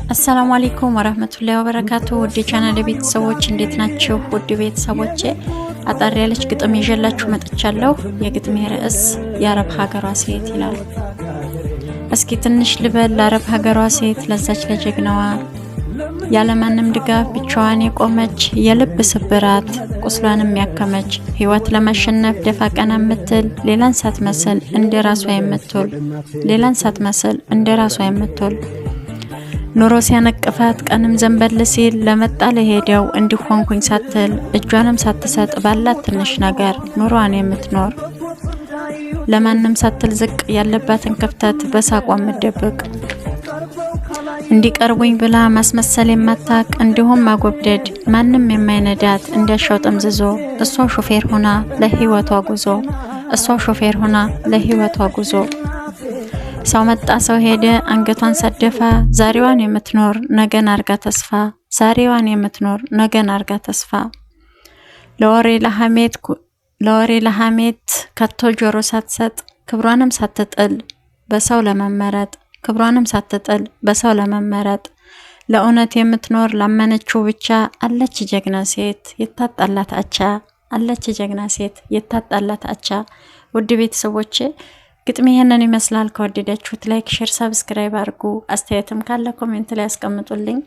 السلام عليكم ورحمة الله وبركاته ودي ቻናል ቤተሰቦች እንዴት ናችሁ? ውድ ቤተሰቦቼ አጣሪ ያለች ግጥም ይዤላችሁ መጥቻለሁ። የግጥሜ ርዕስ የአረብ ሀገሯ ሴት ይላል። እስኪ ትንሽ ልበል ለአረብ ሀገሯ ሴት ለዛች ለጀግናዋ ያለማንም ድጋፍ ብቻዋን የቆመች የልብ ስብራት ቁስሏንም ያከመች ህይወት ለማሸነፍ ደፋ ቀና የምትል ሌላን ሳትመስል እንደራሷ የምትል ሌላን ሳትመስል እንደራሷ የምትል ኑሮ ሲያነቅፋት ቀንም ዘንበል ሲል ለመጣ ለሄደው እንዲሆንኩኝ ሳትል እጇንም ሳትሰጥ ባላት ትንሽ ነገር ኑሯን የምትኖር ለማንም ሳትል ዝቅ ያለባትን ክፍተት በሳቋ ምደብቅ እንዲቀርቡኝ ብላ ማስመሰል የማታቅ እንዲሁም ማጎብደድ ማንም የማይነዳት እንዲያሻው ጥምዝዞ እሷ ሾፌር ሆና ለህይወቷ ጉዞ እሷ ሾፌር ሆና ለህይወቷ ጉዞ ሰው መጣ ሰው ሄደ አንገቷን ሰደፋ ዛሬዋን የምትኖር ነገን አርጋ ተስፋ ዛሬዋን የምትኖር ነገን አርጋ ተስፋ ለወሬ ለሐሜት ከቶ ጆሮ ሳትሰጥ ክብሯንም ሳትጥል በሰው ለመመረጥ ክብሯንም ሳትጥል በሰው ለመመረጥ ለእውነት የምትኖር ላመነችው ብቻ አለች ጀግና ሴት የታጣላት አቻ አለች ጀግና ሴት የታጣላት አቻ። ውድ ቤተሰቦቼ ግጥሜ ይሄንን ይመስላል። ከወደዳችሁት ላይክ፣ ሼር፣ ሰብስክራይብ አድርጉ። አስተያየትም ካለ ኮሜንት ላይ አስቀምጡልኝ።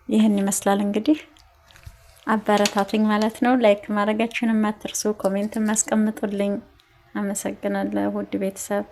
ይሄን ይመስላል እንግዲህ አበረታቱኝ ማለት ነው። ላይክ ማድረጋችሁን አትርሱ፣ ኮሜንትም አስቀምጡልኝ። አመሰግናለሁ ውድ ቤተሰብ።